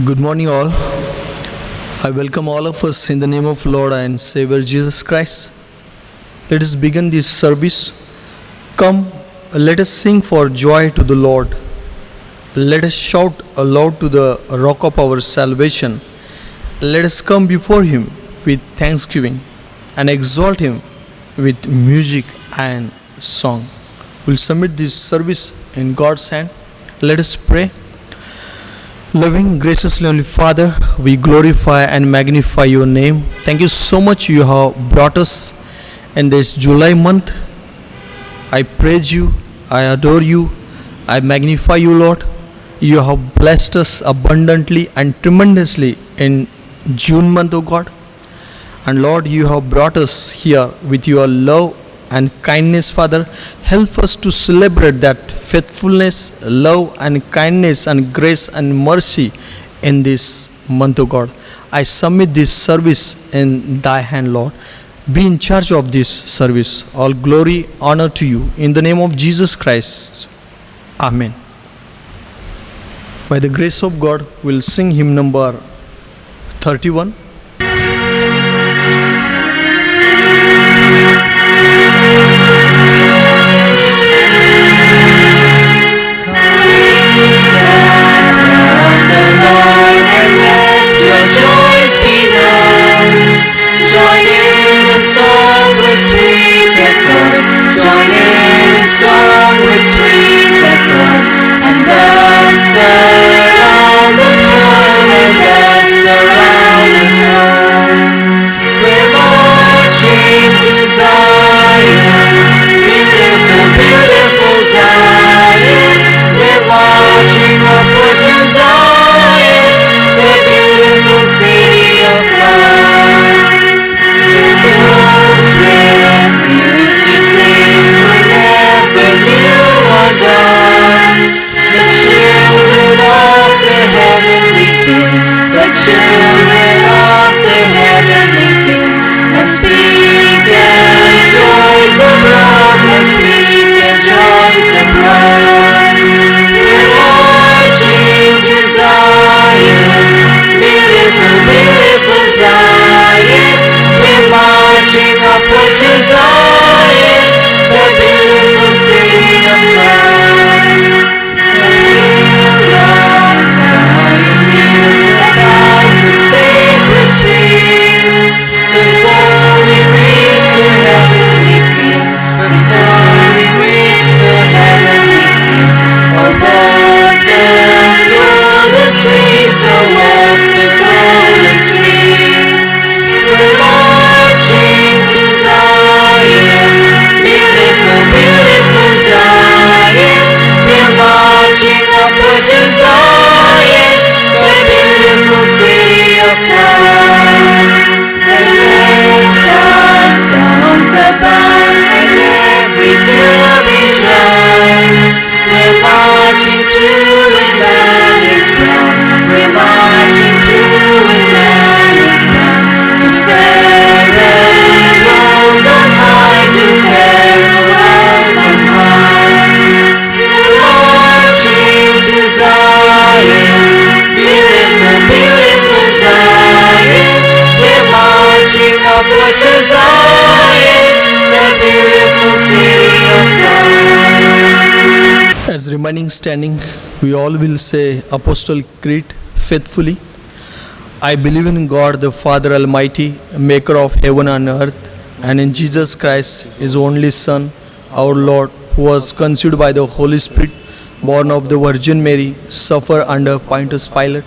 Good morning, all. I welcome all of us in the name of Lord and Savior Jesus Christ. Let us begin this service. Come, let us sing for joy to the Lord. Let us shout aloud to the rock of our salvation. Let us come before Him with thanksgiving and exalt Him with music and song. We'll submit this service in God's hand. Let us pray. Loving, graciously Heavenly Father, we glorify and magnify your name. Thank you so much you have brought us in this July month. I praise you, I adore you, I magnify you, Lord. You have blessed us abundantly and tremendously in June month, O God. And Lord, you have brought us here with your love and kindness, Father. Help us to celebrate that faithfulness, love and kindness and grace and mercy in this month, O God. I submit this service in thy hand, Lord. Be in charge of this service. All glory, honor to you. In the name of Jesus Christ. Amen. By the grace of God, we'll sing hymn number 31. Your joys be known. Join in a song with sweet accord. Join in a song with sweet accord. And thus around the throne, and thus around the throne. We're marching to Zion, beautiful, beautiful Zion. We're marching upward to Zion, the beautiful city of God. Those refuse to sing who never knew our God. The children of the heavenly King, the children of the heavenly King, must speak their joys abroad, must speak their joys abroad. We're marching to Zion, beautiful, beautiful Zion. We're marching upward to Zion, the beautiful city of God. The hill of Zion is a thousand sacred streets. Before we reach the heavenly fields, before we reach the heavenly fields, or walk the golden streets, or walk the golden streets. We're marching to Zion, beautiful, beautiful Zion. We're marching upward to Zion, the beautiful city of God. Let our songs abound and every tear be drowned. We're marching through Emmanuel's crown. We're marching through Emmanuel's crown. To farewells on high, to farewells on high. We're marching to Zion, beautiful, beautiful Zion. We're marching upward to Zion, the beautiful city of God. As remaining standing, we all will say Apostle Creed faithfully. I believe in God the Father Almighty, maker of heaven and earth, and in Jesus Christ, His only Son, our Lord, who was conceived by the Holy Spirit, born of the Virgin Mary, suffered under Pontius Pilate,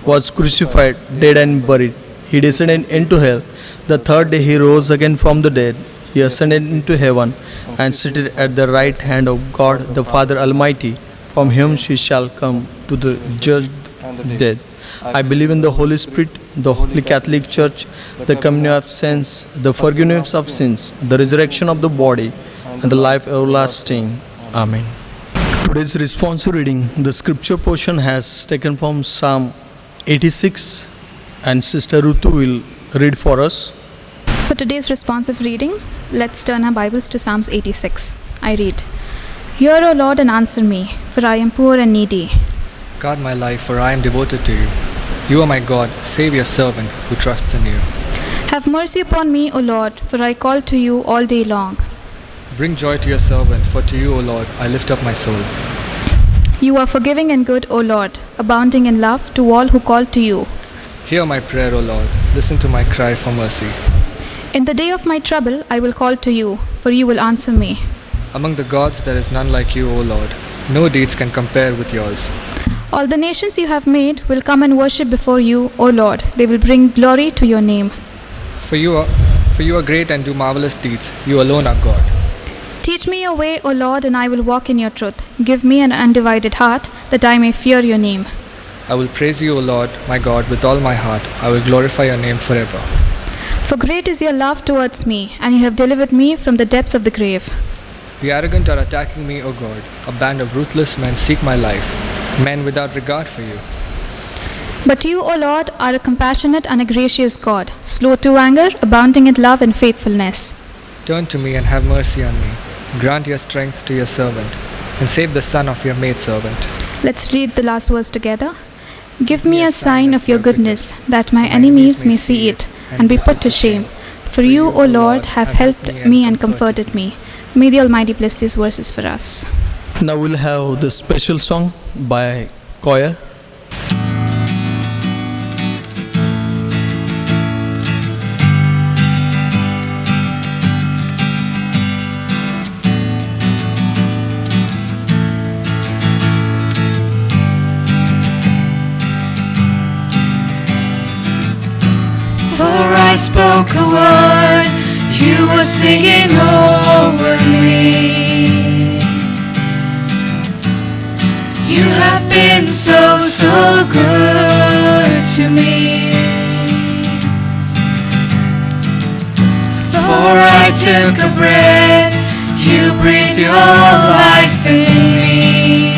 was crucified, dead and buried. He descended into hell. The third day He rose again from the dead. He ascended into heaven and seated at the right hand of God the Father Almighty. From Him He shall come to the judge the dead. I believe in the Holy Spirit, the Holy Catholic Church, the communion of saints, the forgiveness of sins, the resurrection of the body, and the life everlasting. Amen. Today's responsive reading, the scripture portion has taken from Psalm 86, and Sister Rutu will read for us. For today's responsive reading, let's turn our Bibles to Psalms 86. I read, Hear, O Lord, and answer me, for I am poor and needy. Guard my life, for I am devoted to you. You are my God, save your servant who trusts in you. Have mercy upon me, O Lord, for I call to you all day long. Bring joy to your servant, for to you, O Lord, I lift up my soul. You are forgiving and good, O Lord, abounding in love to all who call to you. Hear my prayer, O Lord, listen to my cry for mercy. In the day of my trouble I will call to you, for you will answer me. Among the gods there is none like you, O Lord. No deeds can compare with yours. All the nations you have made will come and worship before you, O Lord. They will bring glory to your name. For you are great and do marvelous deeds. You alone are God. Teach me your way, O Lord, and I will walk in your truth. Give me an undivided heart, that I may fear your name. I will praise you, O Lord, my God, with all my heart. I will glorify your name forever. For great is your love towards me, and you have delivered me from the depths of the grave. The arrogant are attacking me, O God. A band of ruthless men seek my life, men without regard for you. But you, O Lord, are a compassionate and a gracious God, slow to anger, abounding in love and faithfulness. Turn to me and have mercy on me. Grant your strength to your servant, and save the son of your maidservant. Let's read the last verse together. Give me a sign of your goodness, that my enemies may see it and be put to shame. For you, O Lord, have helped me and comforted me. May the Almighty bless these verses for us. Now we'll have the special song by choir. For I spoke a word, you were singing over me. You have been so, so good to me. For I took a breath, you breathed your life in me.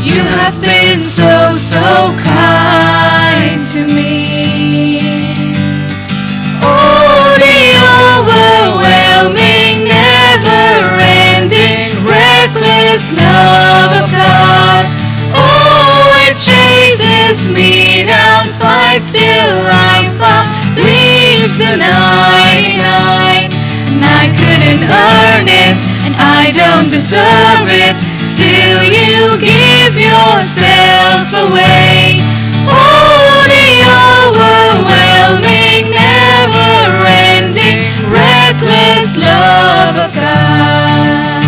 You have been so, so kind to me. Oh, the overwhelming, never-ending, reckless love of God. Oh, it chases me down, fights till I'm found, leaves the 99. And I couldn't earn it, and I don't deserve it. Still you give yourself away. Oh, the overwhelming, never-ending, reckless love of God.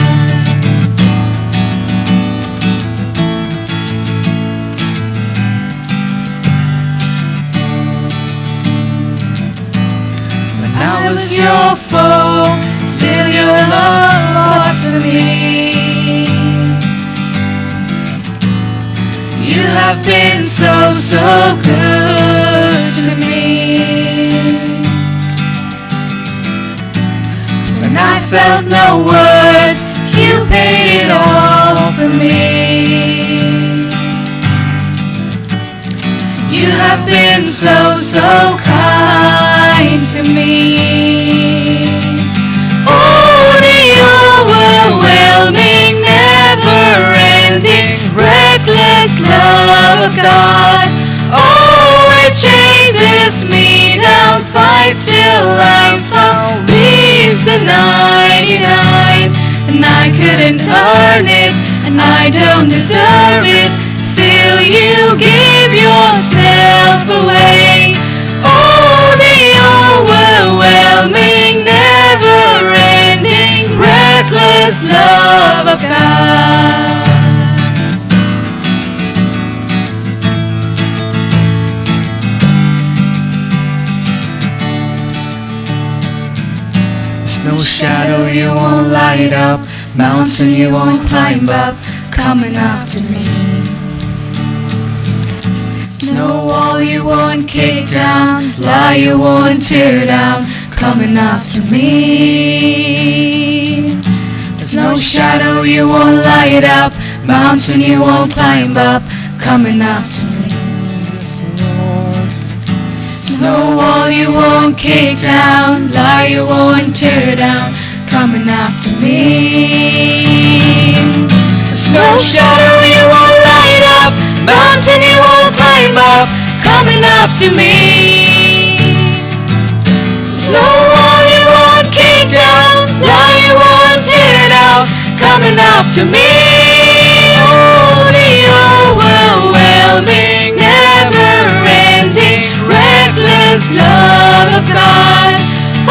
When I was your foe, still your love fought for me. You have been so, so good to me. When I felt no word, you paid it all for me. You have been so, so kind to me. Oh, the overwhelming, never-ending, reckless love of God. Oh, it chases me down, fights till I'm found, leaves the 99. And I couldn't earn it, and I don't deserve it. Still you give yourself away. Oh, the overwhelming, never-ending, reckless love of God. No shadow you won't light up, mountain you won't climb up, coming after me. Snow wall you won't kick down, lie you won't tear down, coming after me. There's no shadow you won't light up, mountain you won't climb up, coming after me. Snow wall you won't kick down, lie you won't tear down, coming after me. There's no shadow you won't light up, mountain you won't climb up, coming after me. Snow wall you won't kick down, lie you won't tear down, coming after me. Oh, the overwhelming, never-ending, reckless love of God.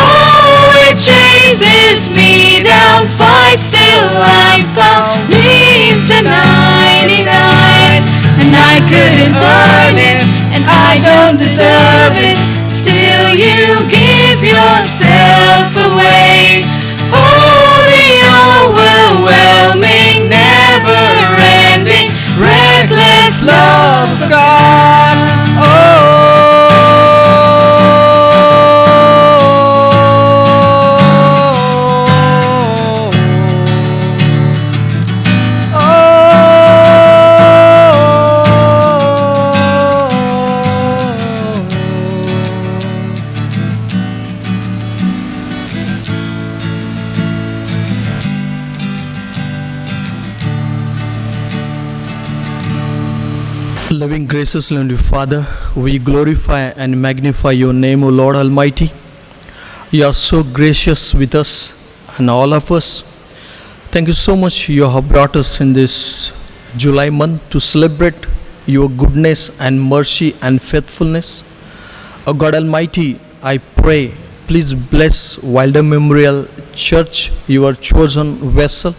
Oh, it chases me down, fights till I fall, leaves the 99. And I couldn't earn it, and I don't deserve it, still you give yourself away. Oh, the overwhelming, never-ending, reckless love of God. Loving, gracious, Heavenly Father, we glorify and magnify your name, O Lord Almighty. You are so gracious with us and all of us. Thank you so much you have brought us in this July month to celebrate your goodness and mercy and faithfulness. O God Almighty, I pray, please bless Wilder Memorial Church, your chosen vessel.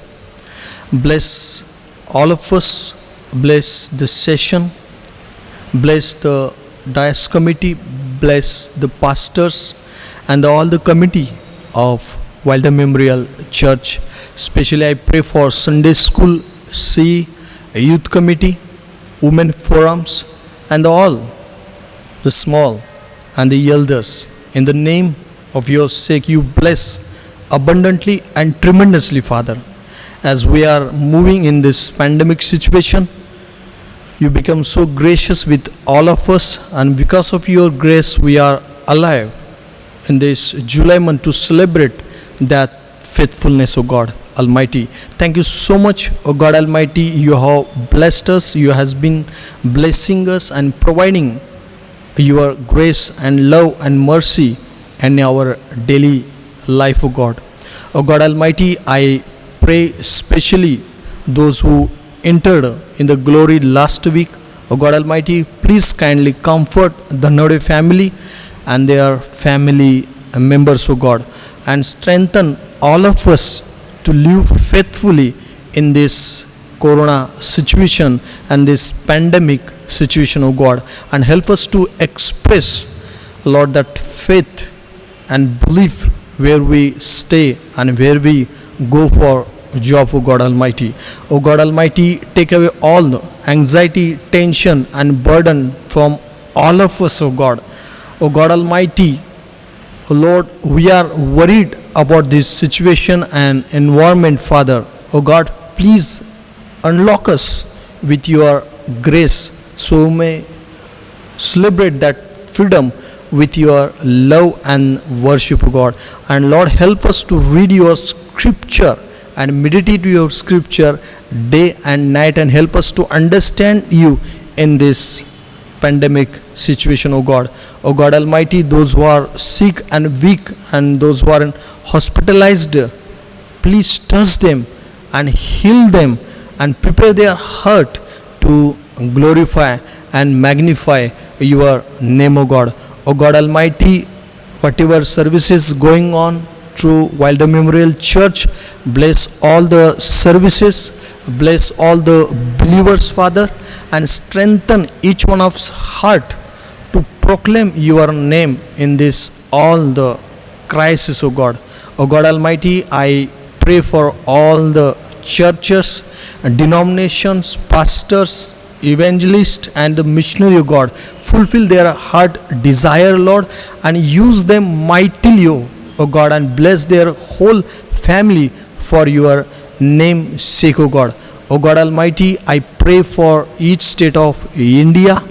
Bless all of us. Bless this session. Bless the Diocese committee. Bless the pastors and all the committee of Wilder Memorial Church. Especially I pray for Sunday School, Youth Committee, Women Forums, and all the small and the elders. In the name of your sake, you bless abundantly and tremendously, Father. As we are moving in this pandemic situation, you become so gracious with all of us, and because of your grace, we are alive in this July month to celebrate that faithfulness, O God Almighty. Thank you so much, O God Almighty. You have blessed us, you has been blessing us and providing your grace and love and mercy in our daily life, O God. O God Almighty, I pray especially those who entered in the glory last week. O God Almighty, please kindly comfort the Node family and their family members, O God, and strengthen all of us to live faithfully in this corona situation and this pandemic situation, O God, and help us to express, Lord, that faith and belief where we stay and where we go for job, O God Almighty. O God Almighty, take away all the anxiety, tension and burden from all of us, O God. O God Almighty, O Lord, we are worried about this situation and environment, Father. O God, please unlock us with your grace so we may celebrate that freedom with your love and worship, O God. And Lord, help us to read your scripture and meditate your scripture day and night, and help us to understand you in this pandemic situation, O God. O God Almighty, those who are sick and weak and those who are hospitalized, please touch them and heal them and prepare their heart to glorify and magnify your name, O God. O God Almighty, whatever services going on through Wilder Memorial Church, bless all the services, bless all the believers, Father, and strengthen each one of us heart to proclaim your name in this all the crisis, O God. O God Almighty, I pray for all the churches, denominations, pastors, evangelists and the missionary, O God. Fulfill their heart desire, Lord, and use them mightily, O God, and bless their whole family for your name's sake, O God. O God Almighty, I pray for each state of India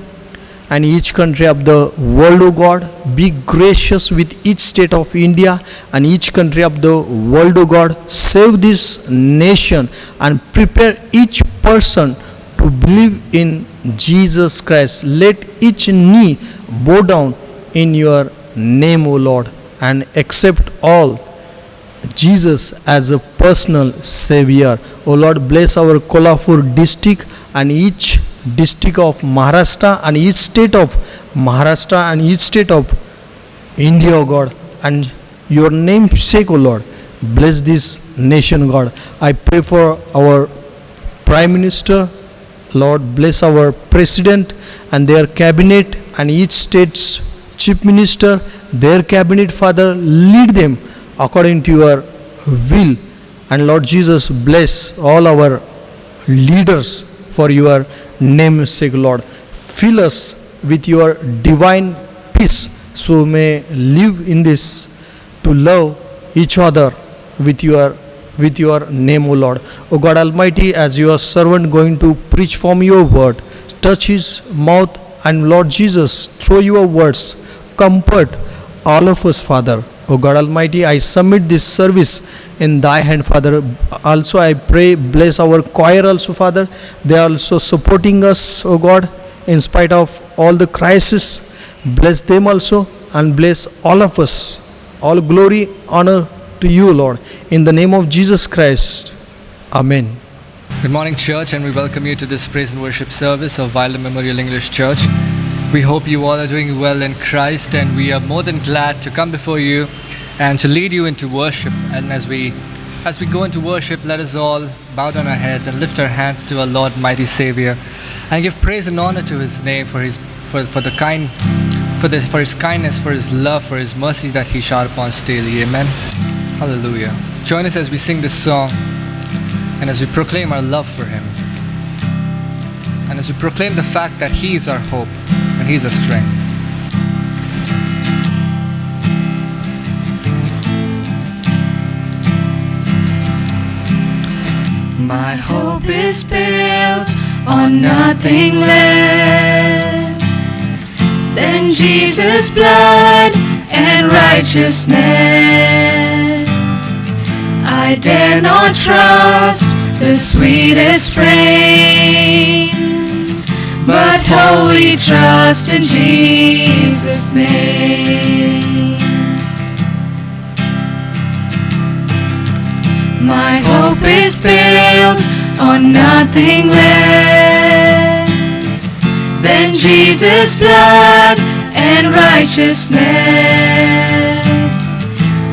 and each country of the world, O God. Be gracious with each state of India and each country of the world, O God. Save this nation and prepare each person to believe in Jesus Christ. Let each knee bow down in your name, O Lord, and accept all Jesus as a personal Savior. O Lord, bless our Kolhapur district and each district of Maharashtra and each state of Maharashtra and each state of India, O God, and your name's sake, O Lord, bless this nation, God. I pray for our Prime Minister, Lord, bless our President and their cabinet and each state's Chief Minister, their cabinet, Father, lead them according to your will. And Lord Jesus, bless all our leaders for your name's sake, Lord. Fill us with your divine peace so we may live in this to love each other with your name, O Lord. O God Almighty, as your servant going to preach from your word, touch his mouth, and Lord Jesus, through your words, comfort all of us, Father. O God Almighty, I submit this service in thy hand, Father. Also I pray, bless our choir also, Father. They are also supporting us, O God, in spite of all the crisis. Bless them also and bless all of us. All glory, honor to you, Lord. In the name of Jesus Christ. Amen. Good morning, church, and we welcome you to this praise and worship service of Wilder Memorial English Church. We hope you all are doing well in Christ, and we are more than glad to come before you and to lead you into worship. And as we go into worship, let us all bow down our heads and lift our hands to our Lord, mighty Savior, and give praise and honor to His name for His kindness, for His love, for His mercies that He showered upon us daily. Amen. Hallelujah. Join us as we sing this song and as we proclaim our love for Him, and as we proclaim the fact that He is our hope and He's our strength. My hope is built on nothing less than Jesus' blood and righteousness. I dare not trust the sweetest frame, but wholly trust in Jesus' name. My hope is built on nothing less than Jesus' blood and righteousness.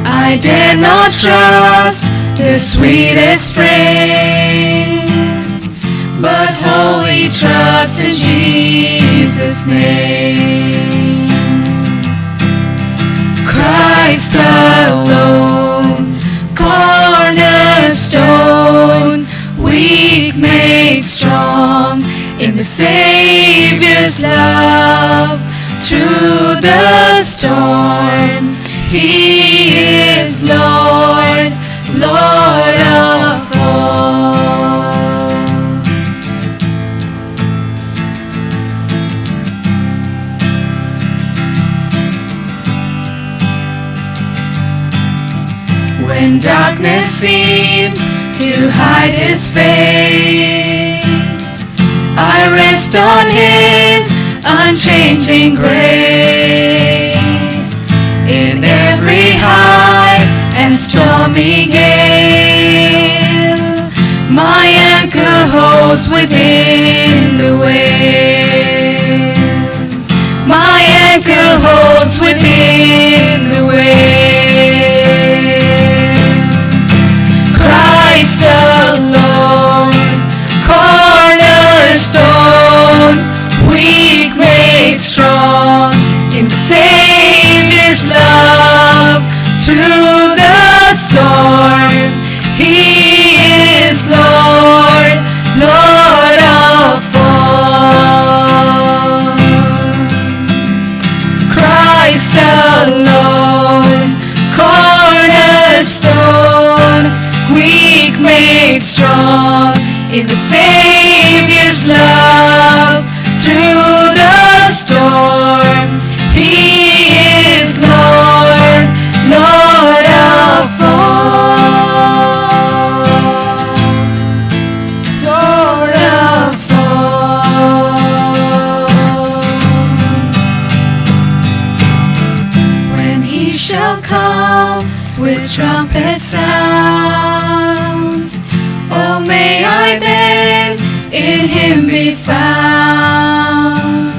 I dare not trust the sweetest frame, but wholly trust in Jesus' name. Christ alone, cornerstone, weak made strong in the Savior's love. Through the storm, He is Lord, Lord of all. When darkness seems to hide His face, I rest on His unchanging grace. In every high and stormy gale, my anchor holds within the whale. My anchor holds within the whale. Christ alone, cornerstone, weak made strong in Savior's love. Through the storm, He is Lord, Lord of all. Christ alone, cornerstone, weak made strong in the Savior's love. Through the storm, He is Lord, Lord of all. Lord of all. with trumpet sound. Oh, may I then in him be found,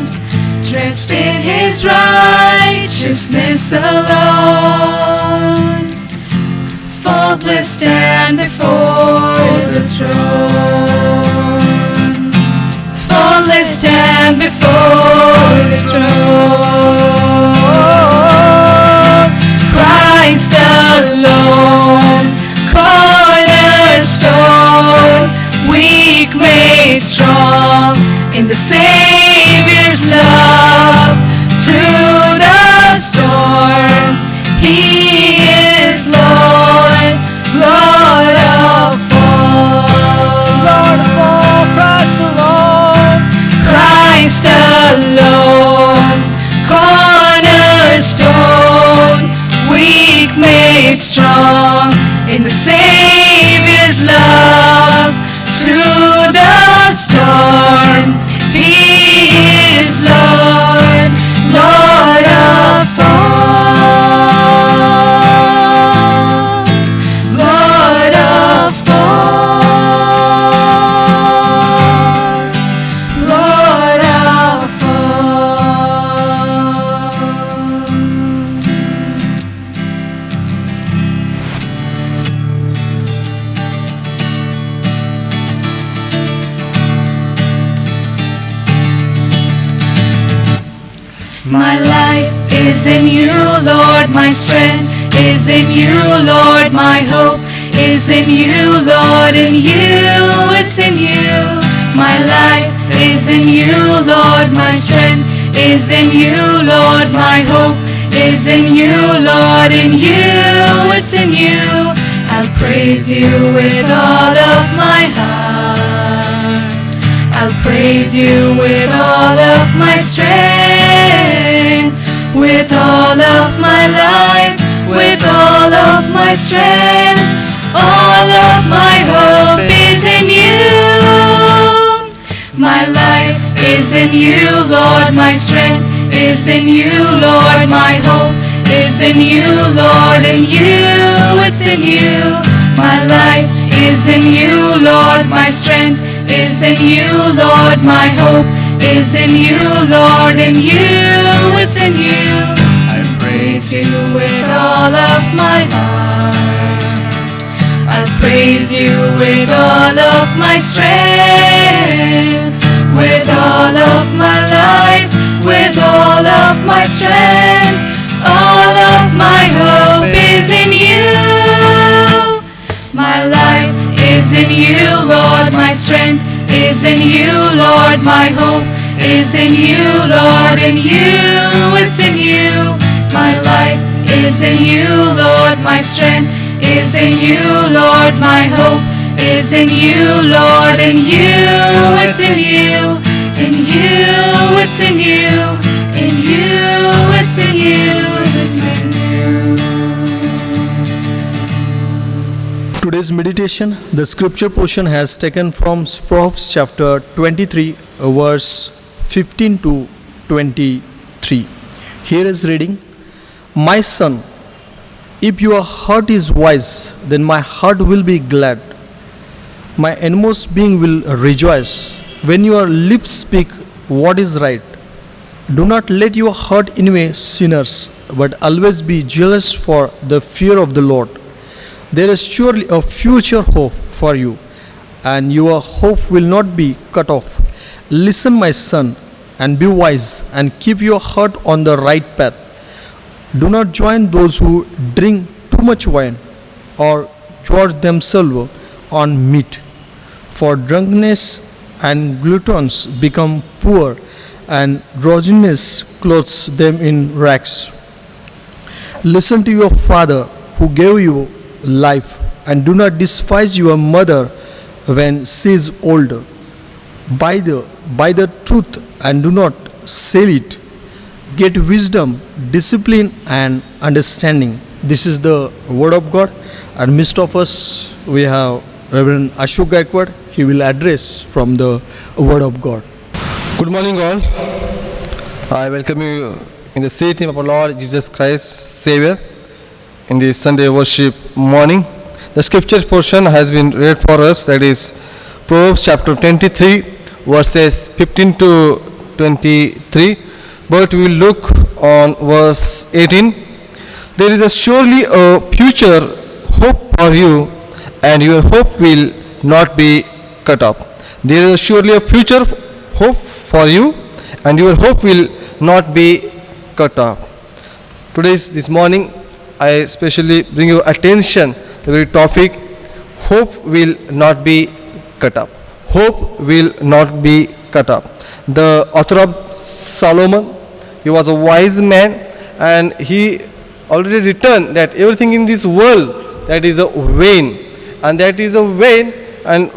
dressed in his righteousness alone, faultless stand before the throne, faultless stand before the throne. Christ alone, cornerstone, weak made strong in the Savior's love. Through the storm, he is Lord, Lord of all. Lord of all, Christ alone. Christ alone, cornerstone, weak made strong in the Savior's love. Through the storm, he is Lord, Lord of all, Lord of all, Lord of all. My life is in you, Lord, my strength is in you, Lord, my hope is in you, Lord, in you, it's in you. My life is in you, Lord, my strength is in you, Lord, my hope is in you, Lord, in you, it's in you. I'll praise you with all of my heart, I'll praise you with all of my strength, with all of my life, with all of my strength. All of my hope is in you. My life is in you, Lord, my strength is in you, Lord, my hope is in you, Lord, in you, it's in you. My life is in you, Lord, my strength is in you, Lord, my hope is in you, Lord, in you, it's in you. I praise you with all of my heart, I praise you with all of my strength, with all of my life, with all of my strength. All of my hope is in you. My life is in you, Lord, my strength is in you, Lord, my hope is in you, Lord, in you, it's in you. My life is in you, Lord, my strength is in you, Lord, my hope is in you, Lord, in you, it's in you. In you, it's in you. In you, it's in you. It's in you. Today's meditation, the scripture portion has taken from Proverbs chapter 23, verse 15 to 23. Here is reading, My son, if your heart is wise, then my heart will be glad. My inmost being will rejoice when your lips speak what is right. Do not let your heart envy sinners, but always be jealous for the fear of the Lord. There is surely a future hope for you, and your hope will not be cut off. Listen, my son, and be wise, and keep your heart on the right path. Do not join those who drink too much wine, or gorge themselves on meat, for drunkenness and gluttons become poor, and drunkenness clothes them in rags. Listen to your father who gave you life, and do not despise your mother when she is older. Buy the truth and do not sell it. Get wisdom, discipline, and understanding. This is the word of God. And midst of us, we have Reverend Ashok Gaikwad. He will address from the word of God. Good morning, all. I welcome you in the sweet name of our Lord Jesus Christ, Savior. in the Sunday worship morning. The scripture portion has been read for us, that is Proverbs chapter 23 verses 15 to 23, but we will look on verse 18. There is surely a future hope for you, and your hope will not be cut off. There is surely a future hope for you, and your hope will not be cut off. This morning, I especially bring your attention to the very topic, hope will not be cut off. Hope will not be cut off. The author of Solomon, he was a wise man, and he already written that everything in this world, that is a vain, and that is a vain. And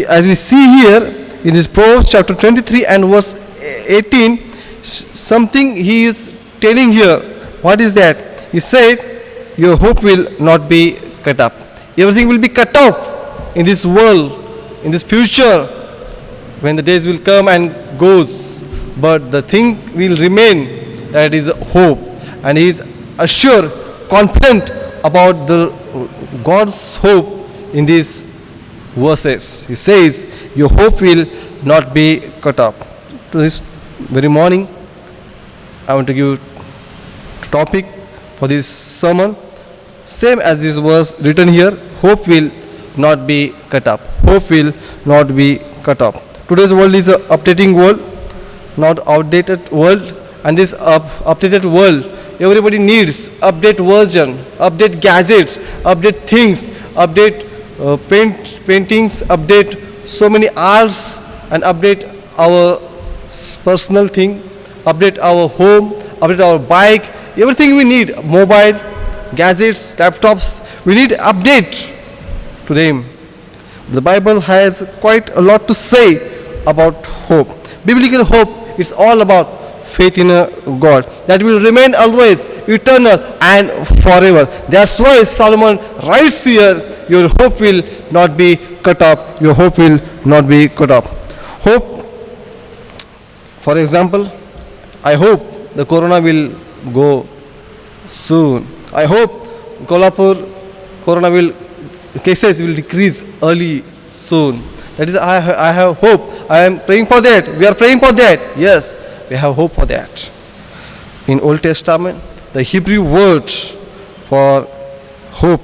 as we see here in this Proverbs chapter 23 and verse 18, something he is telling here. What is that? He said, your hope will not be cut off. Everything will be cut off in this world, in this future, when the days will come and goes, but the thing will remain, that is hope. And he is assured, confident about the God's hope in these verses. He says, your hope will not be cut off. To this very morning, I want to give topic for this sermon, same as this was written here, hope will not be cut off. Hope will not be cut off. Today's world is an updating world, not outdated world, and this updated world, everybody needs update version, update gadgets, update things, update paintings, update so many arts, and update our personal thing, update our home, update our bike, everything we need, mobile, gadgets, laptops, we need update to them. The Bible has quite a lot to say about hope. Biblical hope, it's all about faith in a God that will remain always eternal and forever. That's why Solomon writes here, your hope will not be cut off. Your hope will not be cut off. Hope, for example, I hope the corona will go soon. I hope Kolhapur corona cases will decrease early soon. That is, I have hope. I am praying for that. We are praying for that. Yes, we have hope for that. In Old Testament, the Hebrew word for hope,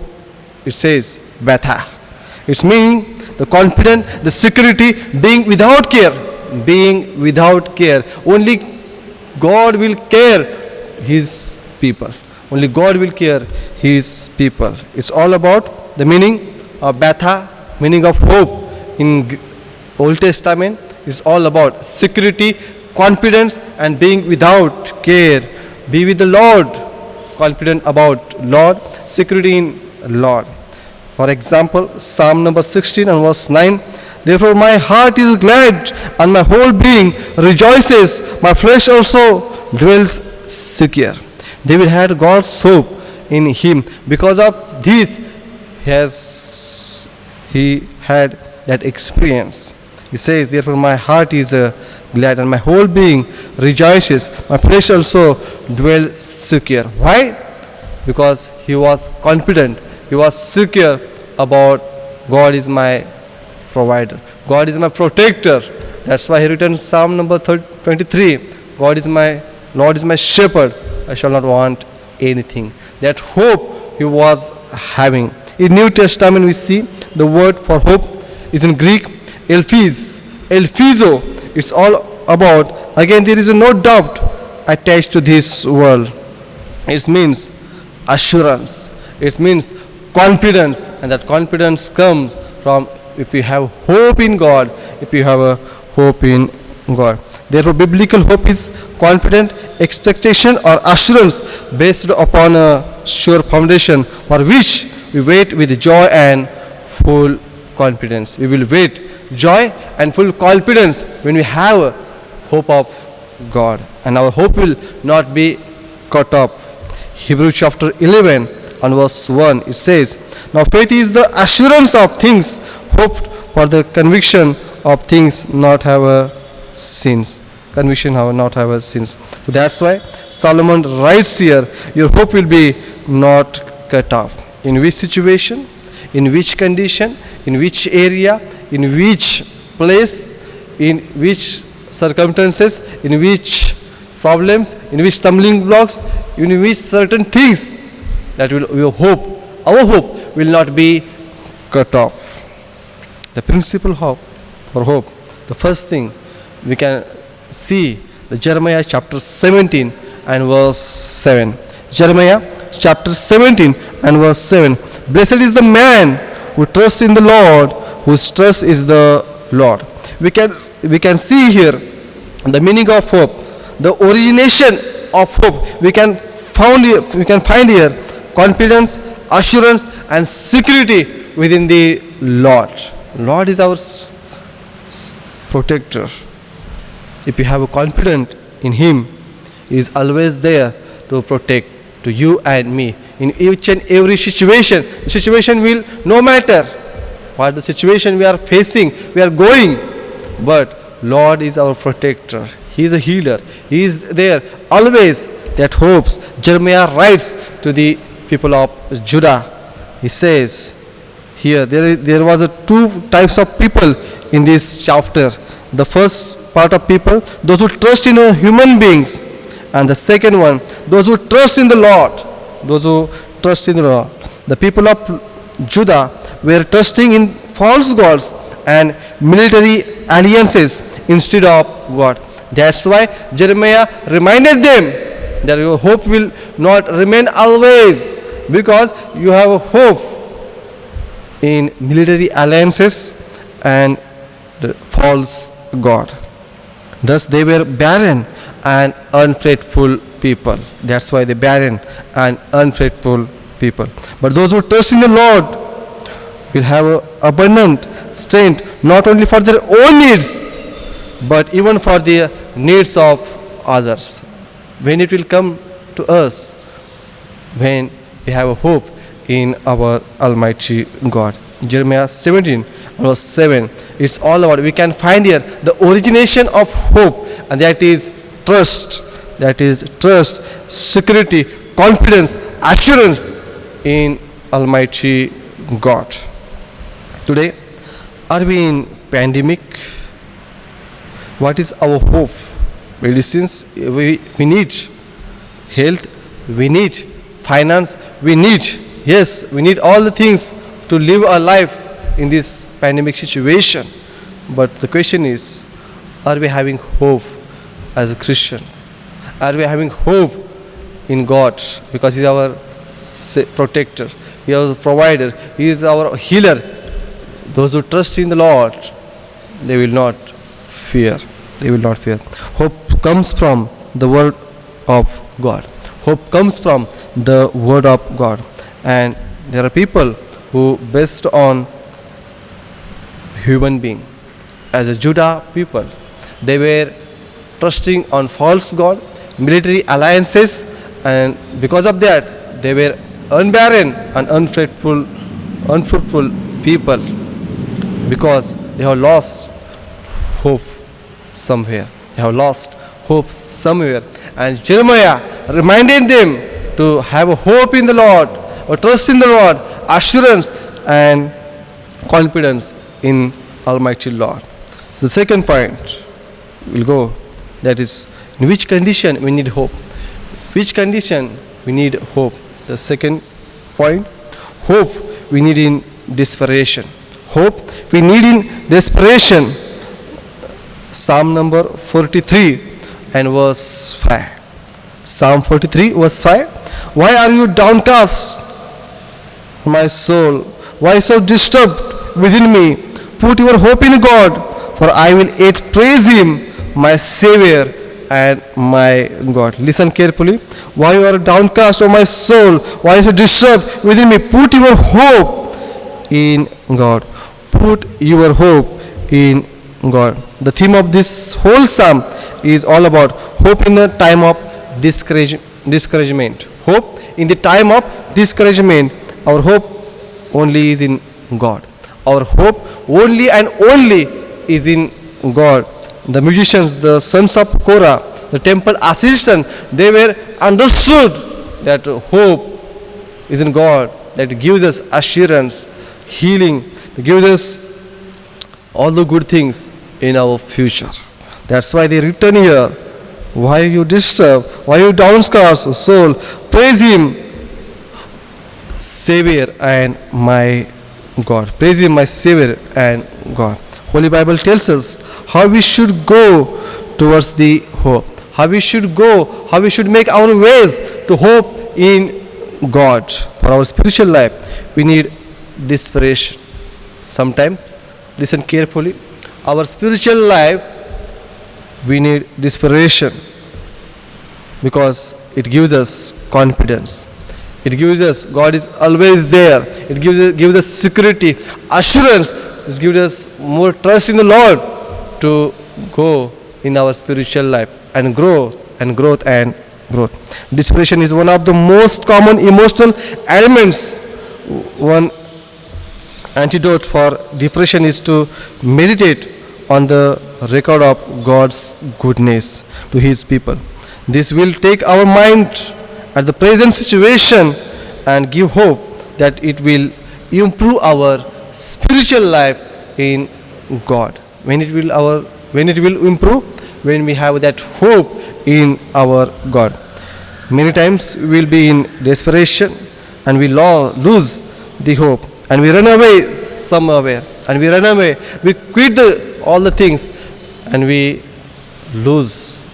it says betha. It's meaning the confident, the security, being without care. Being without care. Only God will care His people. Only God will care His people. It's all about the meaning of betha, meaning of hope. In Old Testament, it's all about security, confidence, and being without care. Be with the Lord, confident about Lord, security in Lord. For example, Psalm number 16 and verse 9, therefore my heart is glad and my whole being rejoices, my flesh also dwells secure. David had God's hope in him. Because of this, he had that experience. He says, therefore my heart is glad and my whole being rejoices, my flesh also dwells secure. Why? Because he was confident, he was secure about God is my provider, God is my protector. That's why he written Psalm number 23, God is my Lord is my shepherd, I shall not want anything. That hope he was having. In New Testament we see the word for hope is in Greek elphizo. It's all about, again there is no doubt attached to this world. It means assurance, it means confidence, and that confidence comes from if you have hope in God, if you have a hope in God. Therefore biblical hope is confident expectation or assurance based upon a sure foundation for which we wait with joy and full confidence. We will wait joy and full confidence when we have a hope of God, and our hope will not be cut off. Hebrews chapter 11 and verse 1, it says, now faith is the assurance of things hoped for, the conviction of things not have sins. Conviction not have sins. So that's why Solomon writes here, your hope will be not cut off. In which situation, in which condition, in which area, in which place, in which circumstances, in which problems, in which stumbling blocks, in which certain things that will hope, our hope will not be cut off. The principal hope or hope, the first thing we can see the Jeremiah chapter 17 and verse 7. Jeremiah chapter 17 and verse 7. Blessed is the man who trusts in the Lord, whose trust is the Lord. We can see here the meaning of hope, the origination of hope. We can find here confidence, assurance, and security within the Lord. Lord is our protector. If you have a confidence in Him, He is always there to protect to you and me in each and every situation. The situation will, no matter what the situation we are facing, we are going, but Lord is our protector. He is a healer. He is there always. That hopes. Jeremiah writes to the people of Judah. He says here there was two types of people in this chapter. The first part of people, those who trust in human beings, and the second one, those who trust in the Lord. Those who trust in the Lord. The people of Judah were trusting in false gods and military alliances instead of God. That's why Jeremiah reminded them that your hope will not remain always, because you have a hope in military alliances and the false God. Thus they were barren and unfaithful people. That's why they barren and unfaithful people. But those who trust in the Lord will have abundant strength, not only for their own needs, but even for the needs of others. When it will come to us, when we have a hope in our Almighty God. Jeremiah 17 verse 7. It's all about, we can find here the origination of hope, and that is trust. That is trust, security, confidence, assurance in Almighty God. Today, are we in pandemic? What is our hope? Medicines, we need health, we need finance, we need, yes, we need all the things to live our life in this pandemic situation. But the question is, are we having hope as a Christian? Are we having hope in God? Because He is our protector, He is our provider, He is our healer. Those who trust in the Lord, they will not fear. They will not fear. Hope comes from the Word of God. Hope comes from the Word of God. And there are people who based on human being. As a Judah people, they were trusting on false God, military alliances, and because of that, they were unbarren and unfruitful people, because they have lost hope somewhere. They have lost hope somewhere. And Jeremiah reminded them to have a hope in the Lord, or trust in the Lord, assurance and confidence in Almighty Lord. So the second point will go, that is, in which condition we need hope. Which condition we need hope. The second point, hope we need in desperation. Hope we need in desperation. Psalm number 43 and verse 5. Psalm 43 verse 5. Why are you downcast, my soul? Why so disturbed within me? Put your hope in God, for I will yet praise Him, my Savior and my God. Listen carefully. Why you are downcast, O my soul? Why is you disturbed within me? Put your hope in God. Put your hope in God. The theme of this whole psalm is all about hope in the time of discouragement. Hope in the time of discouragement. Our hope only is in God. Our hope only and only is in God. The musicians, the sons of Korah, the temple assistant, they were understood that hope is in God that gives us assurance, healing, that gives us all the good things in our future. That's why they return here. Why you disturb? Why you downcast soul? Praise Him, Savior and my God. Praise Him, my Savior and God. Holy Bible tells us how we should go towards the hope. How we should go, how we should make our ways to hope in God. For our spiritual life, we need desperation. Sometimes, listen carefully, our spiritual life, we need desperation because it gives us confidence. It gives us, God is always there. It gives us security, assurance. It gives us more trust in the Lord to go in our spiritual life and grow and growth and growth. Desperation is one of the most common emotional elements. One antidote for depression is to meditate on the record of God's goodness to His people. This will take our mind at the present situation and give hope that it will improve our spiritual life in God. When it will improve? When we have that hope in our God. Many times we will be in desperation and we lose the hope and we run away somewhere and we quit all the things and we lose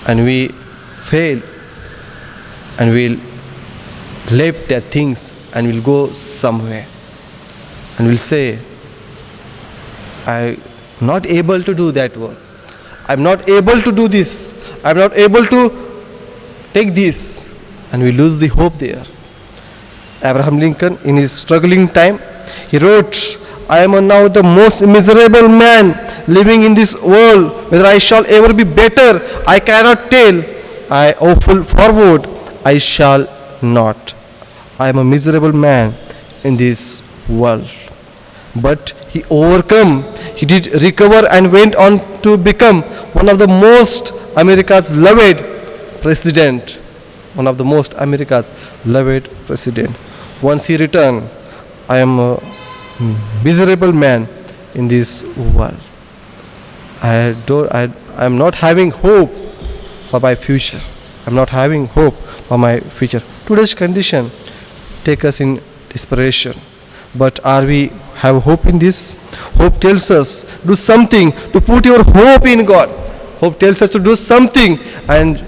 and we fail and we'll leave that things and we'll go somewhere and we'll say, I'm not able to do that work. I'm not able to do this. I'm not able to take this. And we lose the hope there. Abraham Lincoln, in his struggling time, he wrote, I am now the most miserable man living in this world. Whether I shall ever be better, I cannot tell. I awful forward, I shall not. I am a miserable man in this world. But he overcome, he did recover and went on to become one of the most America's loved president. One of the most America's loved president. Once he returned, I am a miserable man in this world. I am not having hope for my future. I am not having hope for my future. Today's condition take us in desperation. But are we have hope in this? Hope tells us do something to put your hope in God. Hope tells us to do something. And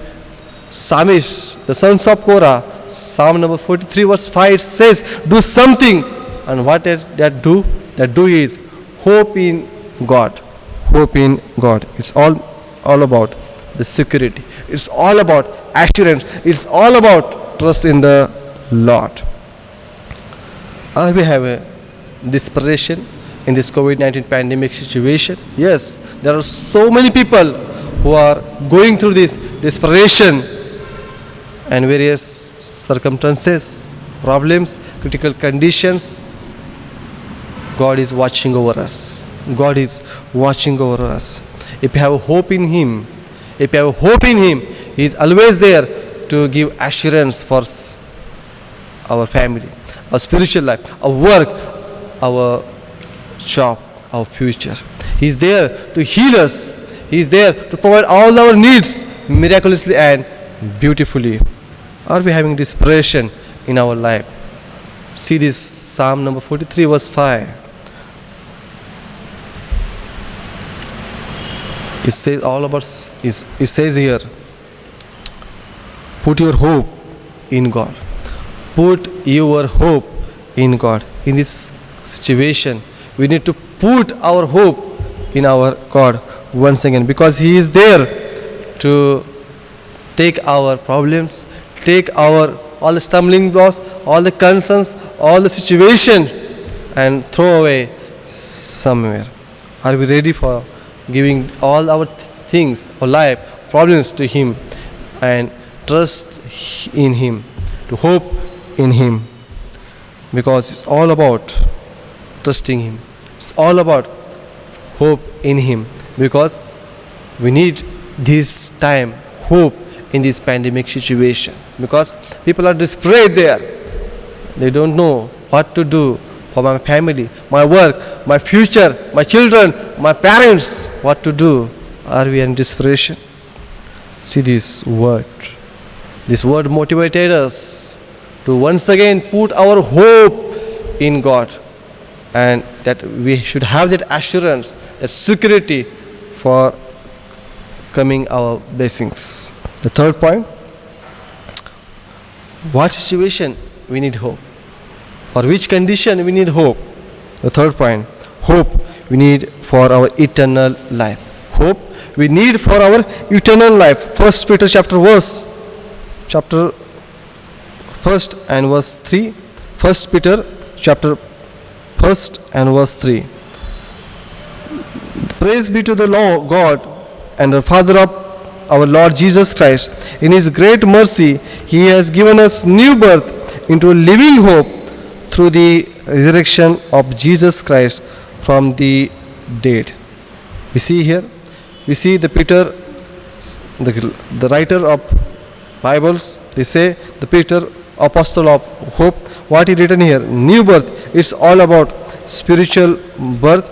Psalmist, the sons of Korah, Psalm number 43 verse 5 says do something. And what is that do? That do is hope in God. Hope in God. It's all about the security. It's all about assurance. It's all about trust in the Lord. We have a desperation in this COVID-19 pandemic situation. Yes, there are so many people who are going through this desperation and various circumstances, problems, critical conditions. God is watching over us. God is watching over us. If you have hope in Him, He is always there to give assurance for our family, our spiritual life, our work, our job, our future. He is there to heal us. He is there to provide all our needs miraculously and beautifully. Are we having desperation in our life? See this Psalm number 43 verse 5. It says all about, it says here, put your hope in God. Put your hope in God. In this situation, we need to put our hope in our God once again, because He is there to take our problems, take our all the stumbling blocks, all the concerns, all the situation and throw away somewhere. Are we ready for giving all our things, our life, problems to Him and trust in Him, to hope in Him? Because it's all about trusting Him. It's all about hope in Him, because we need this time hope in this pandemic situation, because people are desperate there. they don't know what to do for my family, my work, my future, my children, my parents, what to do. Are we in desperation? See this word. This word motivated us to once again put our hope in God, and that we should have that assurance, that security for coming our blessings. The third point, what situation we need hope? For which condition we need hope? The third point, hope we need for our eternal life. Hope we need for our eternal life. First Peter chapter 1st and verse 3. First Peter chapter 1st and verse 3. Praise be to the Lord God and the Father of our Lord Jesus Christ. In His great mercy, He has given us new birth into a living hope through the resurrection of Jesus Christ from the dead. We see here, we see the Peter, the writer of Bibles, they say the Peter, apostle of hope. What he written here? New birth. It's all about spiritual birth.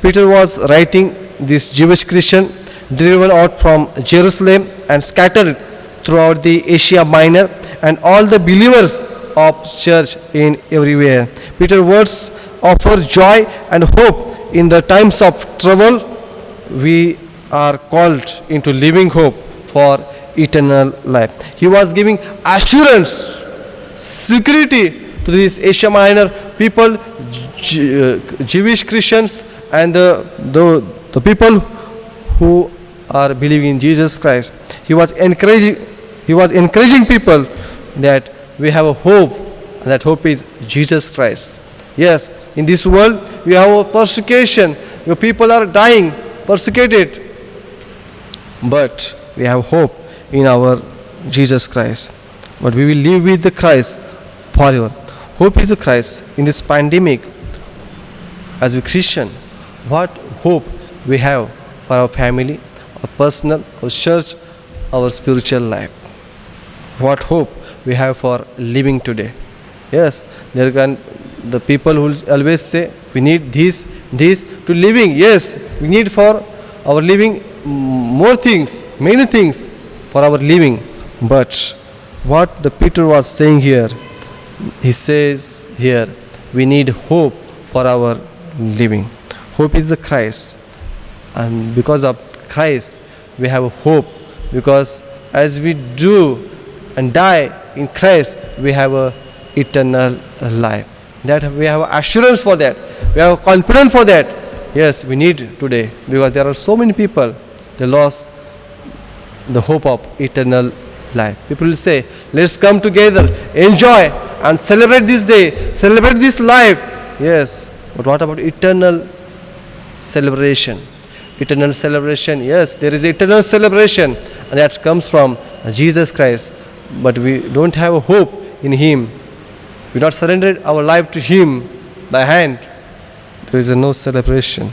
Peter was writing this Jewish Christian driven out from Jerusalem and scattered throughout the Asia Minor, and all the believers of church in everywhere. Peter's words offer joy and hope in the times of trouble. We are called into living hope for eternal life. He was giving assurance, security to these Asia Minor people, Jewish Christians, and the people who are believing in Jesus Christ. He was encouraging people that we have a hope, and that hope is Jesus Christ. Yes, in this world we have a persecution, where people are dying, persecuted, but we have hope in our Jesus Christ. But we will live with the Christ forever. Hope is the Christ. In this pandemic, as a Christian, what hope we have for our family, our personal, our church, our spiritual life? What hope we have for living today? Yes, the people who always say we need this to living. Yes, we need for our living more things, many things for our living. But what the Peter was saying here, he says here, we need hope for our living. Hope is the Christ, and because of Christ we have hope, because as we do and die in Christ, we have a eternal life. That we have assurance for that, we have confidence for that. Yes, we need today, because there are so many people, they lost the hope of eternal life. People will say, let's come together, enjoy and celebrate this day, celebrate this life. Yes, but what about eternal celebration? Eternal celebration, yes, there is eternal celebration, and that comes from Jesus Christ. But we don't have a hope in Him. We not surrendered our life to Him, the hand. There is no celebration.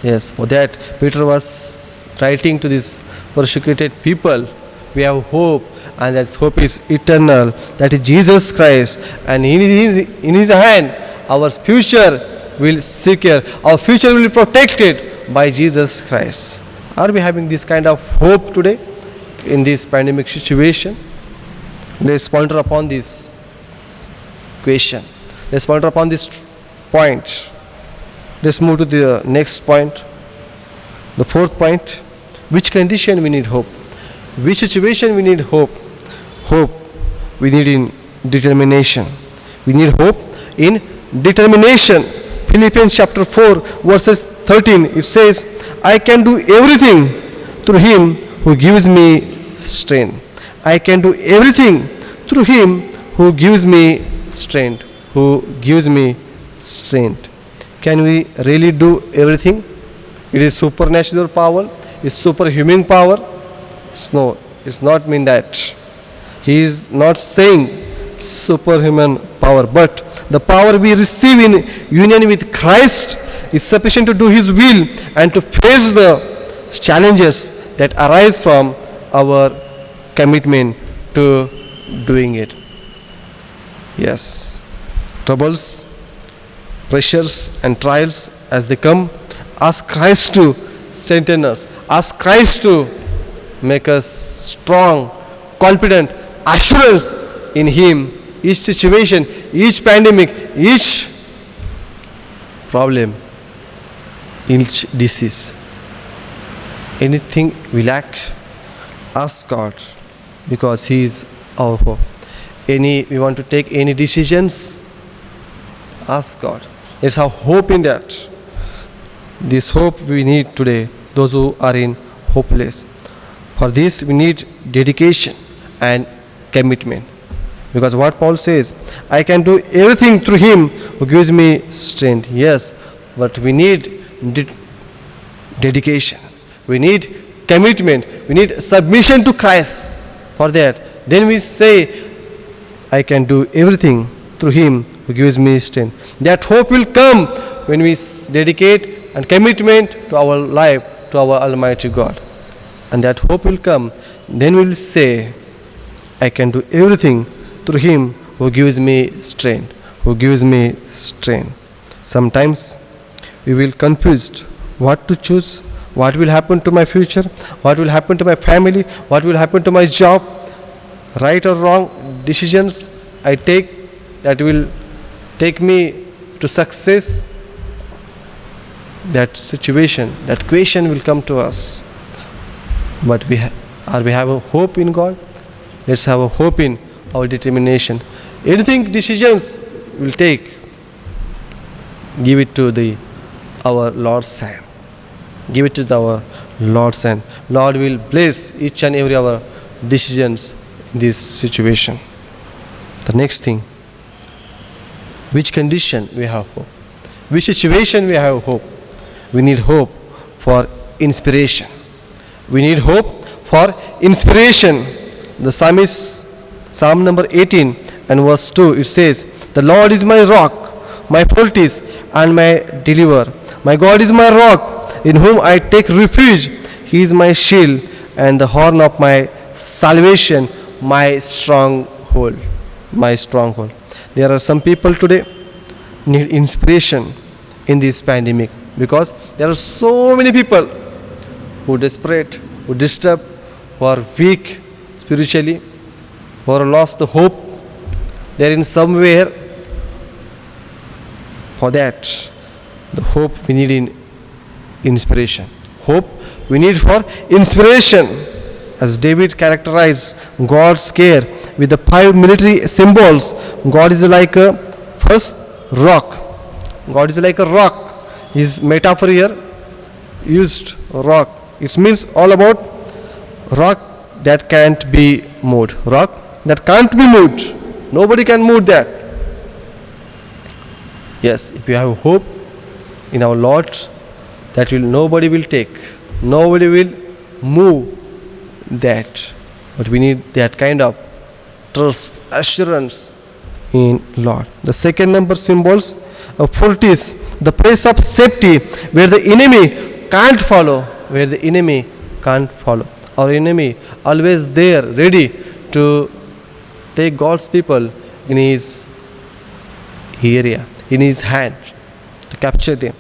Yes, for that Peter was writing to these persecuted people. We have hope, and that hope is eternal. That is Jesus Christ, and in His hand, our future will secure. Our future will be protected by Jesus Christ. Are we having this kind of hope today in this pandemic situation? Let's ponder upon this question. Let's ponder upon this point. Let's move to the next point. The fourth point, which condition we need hope? Which situation we need hope? Hope we need in determination. We need hope in determination. Philippians chapter 4 verses 13, it says, I can do everything through Him who gives me strength. I can do everything through Him who gives me strength. Who gives me strength. Can we really do everything? It is supernatural power. It's superhuman power. No, it's not mean that. He is not saying superhuman power, but the power we receive in union with Christ is sufficient to do His will and to face the challenges that arise from our commitment to doing it. Yes. troubles, pressures and trials as they come, ask Christ to strengthen us. Ask Christ to make us strong, confident, assurance in Him. Each situation, each pandemic, each problem, each disease, anything we lack, ask God, because He is our hope. We want to take any decisions, ask God. Let's have hope in that. This hope we need today, those who are in hopeless. For this we need dedication and commitment. Because what Paul says, I can do everything through Him who gives me strength. Yes, but we need dedication. We need commitment. We need submission to Christ. For that, then we say, I can do everything through Him who gives me strength. That hope will come when we dedicate and commitment to our life, to our Almighty God. And that hope will come. Then we will say, I can do everything through Him who gives me strength. Who gives me strength. Sometimes we will confused what to choose, what will happen to my future, what will happen to my family, what will happen to my job. Right or wrong decisions I take that will take me to success. That situation, that question will come to us. But we have a hope in God. Let's have a hope in our determination. Anything decisions will take, give it to our Lord's hand. Give it to our Lord's hand. Lord will bless each and every our decisions in this situation. The next thing, which condition we have hope? Which situation we have hope? We need hope for inspiration. We need hope for inspiration. The psalmist, Psalm number 18 and verse 2, it says, the Lord is my rock, my fortress and my deliverer. My God is my rock, in whom I take refuge. He is my shield and the horn of my salvation, my stronghold. My stronghold. There are some people today need inspiration in this pandemic, because there are so many people who are desperate, who are disturbed, who are weak spiritually, who are lost the hope. They are in somewhere. For that, the hope we need in inspiration. Hope we need for inspiration. As David characterized God's care with the 5 military symbols, God is like a first rock. God is like a rock. His metaphor here used rock. It means all about rock that can't be moved. Rock that can't be moved. Nobody can move that. Yes, if you have hope in our Lord, that will nobody will take. Nobody will move that. But we need that kind of trust, assurance in Lord. The second number symbols of fortress, the place of safety where the enemy can't follow. Where the enemy can't follow. Our enemy always there, ready to take God's people in his area, in his hand, to capture them.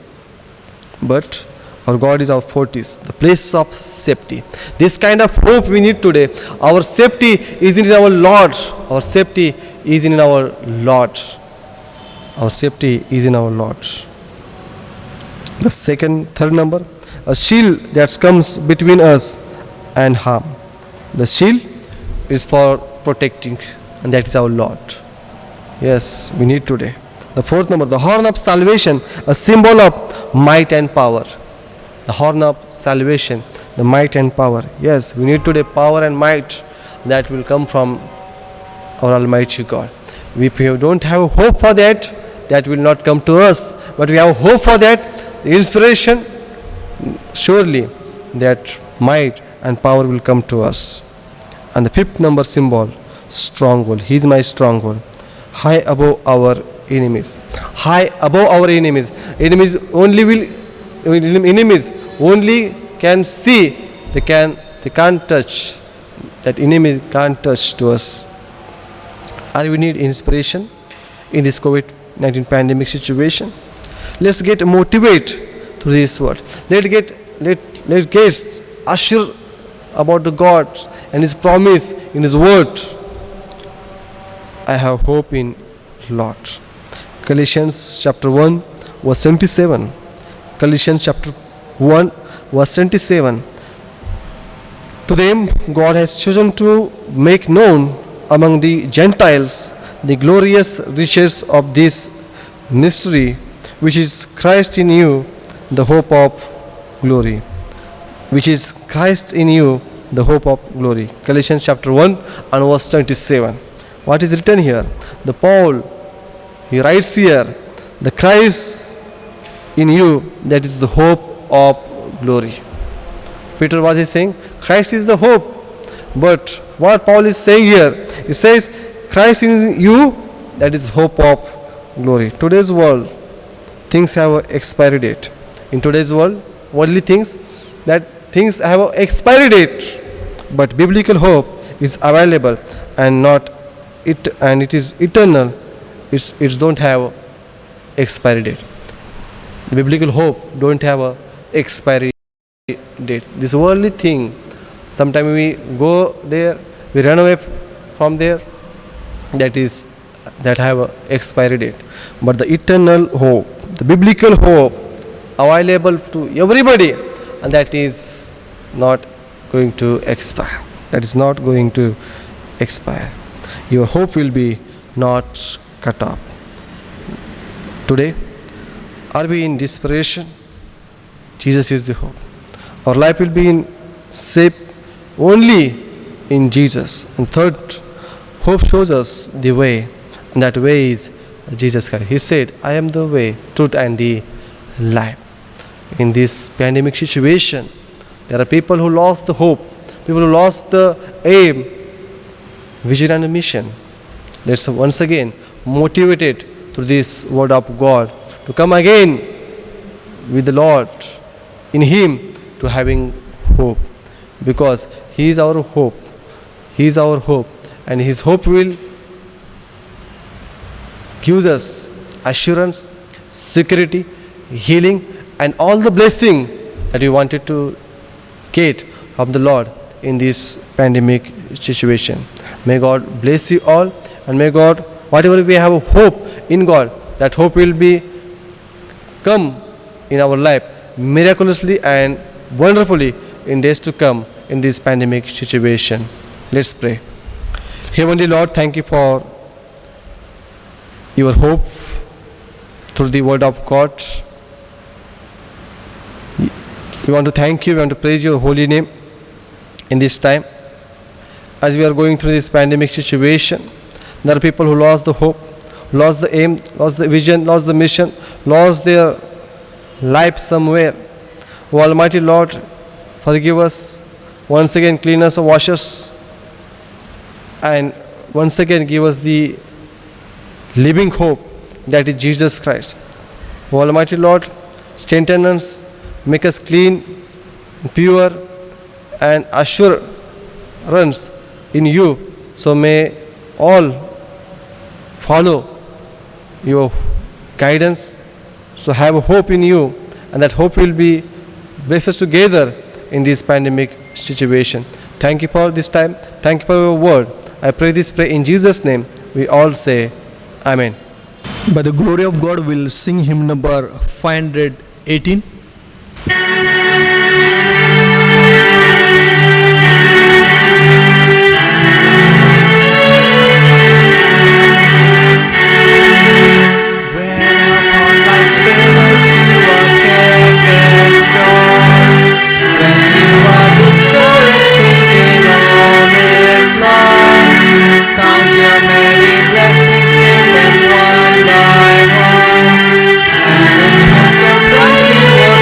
But our God is our fortress, the place of safety. This kind of hope we need today. Our safety is in our Lord. Our safety is in our Lord. Our safety is in our Lord. The third number, a shield that comes between us and harm. The shield is for protecting, and that is our Lord. Yes, we need today. The fourth number, the horn of salvation, a symbol of might and power. The horn of salvation, the might and power. Yes, we need today power and might that will come from our Almighty God. If we don't have hope for that, that will not come to us. But we have hope for that, the inspiration, surely that might and power will come to us. And the fifth number symbol, stronghold. He is my stronghold. High above our enemies. High above our enemies. Enemies only can see. They can't touch. That enemy can't touch to us. And we need inspiration in this COVID COVID-19 pandemic situation. Let's get motivated through this word. Let get assured about the God and His promise in His word. I have hope in Lord. Galatians chapter 1 verse 27. Galatians chapter 1 verse 27. To them God has chosen to make known among the Gentiles the glorious riches of this mystery, which is Christ in you, the hope of glory. Which is Christ in you, the hope of glory. Galatians chapter 1 and verse 27. What is written here? The Paul, he writes here, the Christ in you, that is the hope of glory. Peter, what is saying? Christ is the hope. But what Paul is saying here, he says Christ in you, that is hope of glory. Today's world, things have an expiry date. In today's world, worldly things, that things have an expiry date. But biblical hope is available and it is eternal. It don't have expiry date. Biblical hope don't have a expiry date. This worldly thing, sometimes we go there, we run away from there, that have a expiry date. But the eternal hope, the biblical hope available to everybody, and that is not going to expire. That is not going to expire. Your hope will be not cut off. Today, are we in desperation? Jesus is the hope. Our life will be in safe only in Jesus. And third, hope shows us the way, and that way is Jesus Christ. He said, I am the way, truth and the life. In this pandemic situation, there are people who lost the hope, people who lost the aim, vision and mission. Let's once again motivated through this word of God to come again with the Lord, in Him, to having hope, because He is our hope. He is our hope, and His hope will give us assurance, security, healing, and all the blessing that we wanted to get from the Lord in this pandemic situation. May God bless you all, and may God, whatever we have hope in God, that hope will be come in our life miraculously and wonderfully in days to come in this pandemic situation. Let's pray. Heavenly Lord, thank you for your hope through the word of God. We want to thank you, we want to praise your holy name in this time. As we are going through this pandemic situation, there are people who lost the hope, lost the aim, lost the vision, lost the mission, lost their life somewhere. O Almighty Lord, forgive us. Once again, clean us, wash us, and once again give us the living hope, that is Jesus Christ. O Almighty Lord, strengthen us, make us clean, pure, and assurance in you. So may all follow your guidance, so have a hope in you, and that hope will be bless us together in this pandemic situation. Thank you for this time. Thank you for your word. I pray in Jesus' name. We all say Amen. By the glory of God, we'll sing hymn number 518. Count your many blessings, name them one by one, and it will surprise you.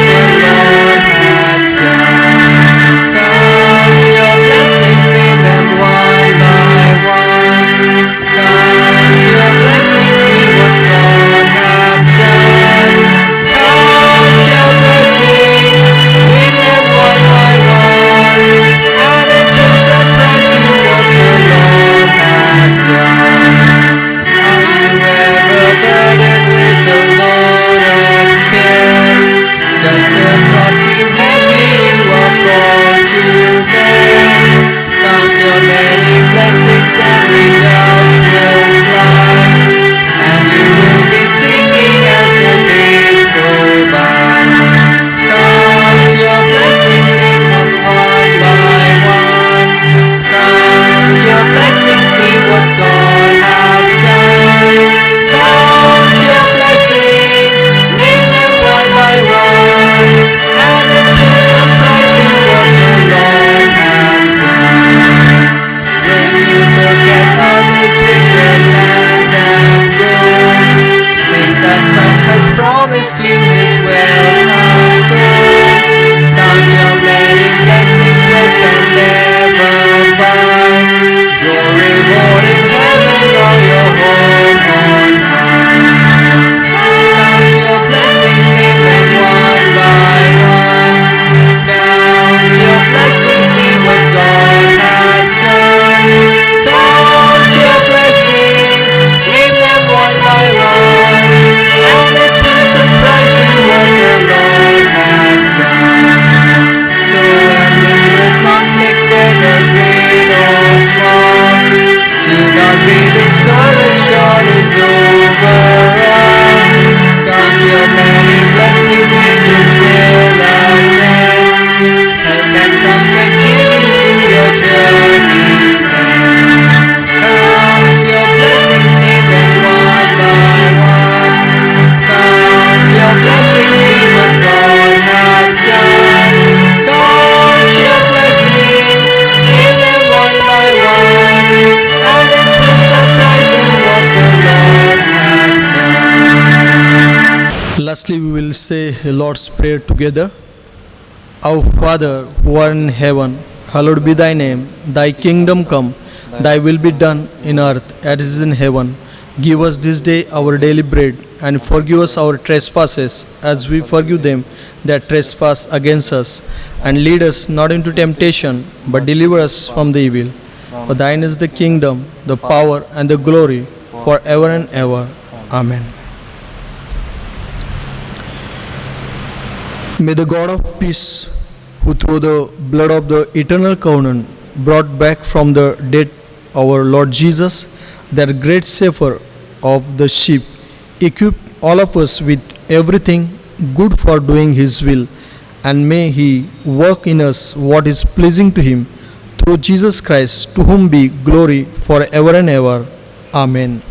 Let's say the Lord's Prayer together. Our Father, who art in heaven, hallowed be thy name. Thy kingdom come, thy will be done in earth as it is in heaven. Give us this day our daily bread, and forgive us our trespasses, as we forgive them that trespass against us. And lead us not into temptation, but deliver us from the evil. For thine is the kingdom, the power, and the glory, forever and ever. Amen. May the God of peace, who through the blood of the eternal covenant brought back from the dead our Lord Jesus, that great Savior of the sheep, equip all of us with everything good for doing His will, and may He work in us what is pleasing to Him, through Jesus Christ, to whom be glory forever and ever. Amen.